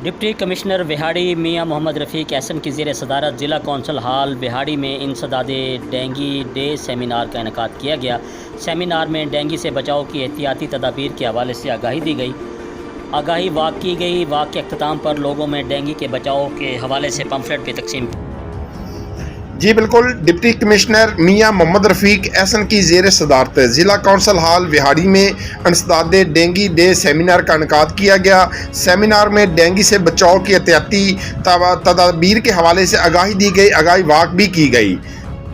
Deputy commissioner Vehari मियां मोहम्मद रफ़ीक एहसन की ज़ेर सदारत ज़िला कौंसल हाल विहाड़ी में इंसदादे डेंगी डे सेमिनार का इनेकाद किया गया। सेमिनार में डेंगी से बचाव की एहतियाती तदाबीर के हवाले से आगाही दी गई। आगाही वाक़ की गई। वाक़ के अख्ताम पर लोगों में डेंगी के बचाव के हवाले से पम्फलेट भी तकसीम। जी बिल्कुल, डिप्टी कमिश्नर मियां मोहम्मद रफ़ीक एहसन की ज़ेर सदारत ज़िला कौंसल हाल विहाड़ी में इंसदादे डेंगी डे सेमिनार का इनेकाद किया गया। सेमिनार में डेंगी से बचाव की एहतियाती तदाबीर के हवाले से आगाही दी गई, आगाही वाक़ भी की गई।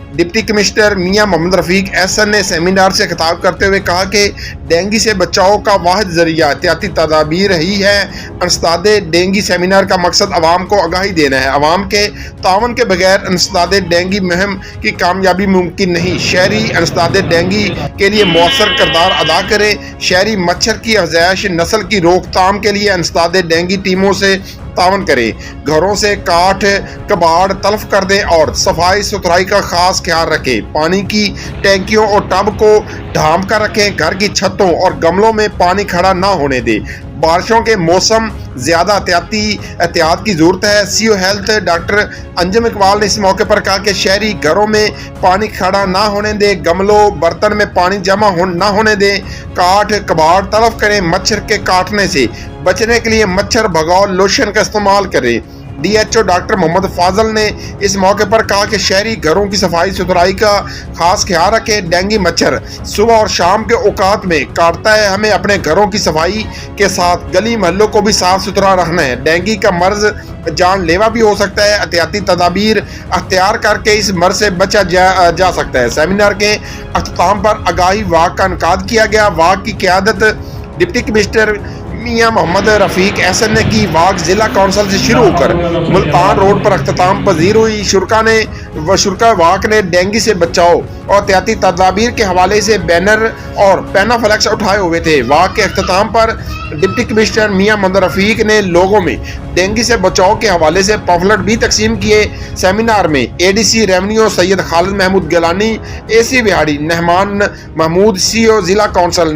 डिप्टी कमिश्नर मियां मोहम्मद रफ़ीक एहसन ने सेमिनार से खिताब करते हुए कहा कि डेंगी से बचाव का वाहिद ज़रिया एहतियाती तदाबीर ही है। इंसदादे डेंगी सेमिनार का मकसद आवाम को आगाही देना है। आवाम के तावन के बगैर इंसदादे डेंगी मुहिम की कामयाबी मुमकिन नहीं। शहरी इंसदादे डेंगी के लिए मौसर किरदार अदा करें। शहरी मच्छर की अफज़ाइश नस्ल की रोकथाम के लिए इंसदादे डेंगी टीमों से तावन करें। घरों से काठ कबाड़ तल्फ कर दें और सफाई सुथराई का खास ख्याल रखें। पानी की टैंकियों और टब को ढांप कर रखें। घर की छतों और गमलों में पानी खड़ा ना होने दें। बारिशों के मौसम ज़्यादा एहतियात की ज़रूरत है। CO health doctor Anjum Iqbal ने इस मौके पर कहा कि शहरी घरों में पानी खड़ा ना होने दें। गमलों बर्तन में पानी जमा ना होने दें। काठ कबाड़ तलफ करें। मच्छर के काटने से बचने के लिए मच्छर भगाओ लोशन का इस्तेमाल करें। DHO डॉक्टर मोहम्मद फाजल ने इस मौके पर कहा कि शहरी घरों की सफाई सुथराई का खास ख्याल रखें। डेंगी मच्छर सुबह और शाम के औकात में काटता है। हमें अपने घरों की सफाई के साथ गली मोहल्लों को भी साफ सुथरा रखना है। डेंगी का मर्ज जानलेवा भी हो सकता है। एहतियाती तदाबीर अख्तियार करके इस मर्ज से बचा जा सकता है। सेमिनार के अख्ताम पर आगाही वाक़ का इनेकाद किया गया। वाक़ की क़यादत डिप्टी कमिश्नर मियां मोहम्मद रफ़ीक एहसन ने की। वाक़ ज़िला कौंसल से शुरू होकर मुल्तान रोड पर अख्ताम पजीर हुई। शुरका वाक़ ने डेंगी से बचाव और एहतियाती तदाबीर के हवाले से बैनर और पैनाफ्लेक्स उठाए हुए थे। वाक़ के अख्ताम पर डिप्टी कमिश्नर मियां मोहम्मद रफ़ीक ने लोगों में डेंगी से बचाव के हवाले से पम्फलेट भी तकसीम किए। सेमिनार में ADC revenue Syed Khalid Mahmood Gilani, AC Vehari Nahman Mahmood, CO ज़िला council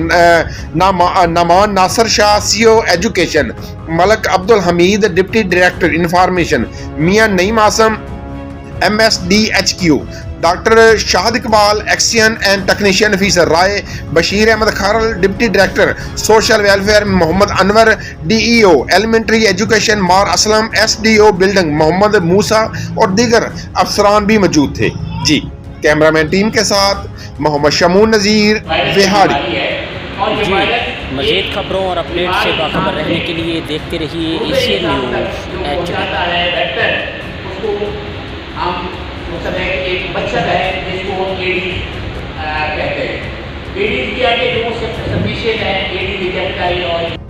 Naman Nasir Shah, CO education Malik Abdul Hameed, deputy director information Mian Naeem Asim, MSDHQ doctor Shahid Iqbal, action and technician officer Rai, Bashir Ahmed Kharal, deputy director social welfare Mohammad Anwar, DEO elementary education मार असलम, SDO बिल्डिंग मोहम्मद मूसा और दीगर अफसरान भी मौजूद थे। जी, कैमरामैन टीम के साथ मोहम्मद शमून नज़ीर, विहाड़ी। मज़ीद खबरों और अपडेट से बाखबर रहने के लिए देखते रहिए एशियन न्यूज़ मतलब है एक मच्छर है जिसको हम एडीज कहते हैं। एडीज की आगे जो सबमिशन है एडीज रिजेक्ट का और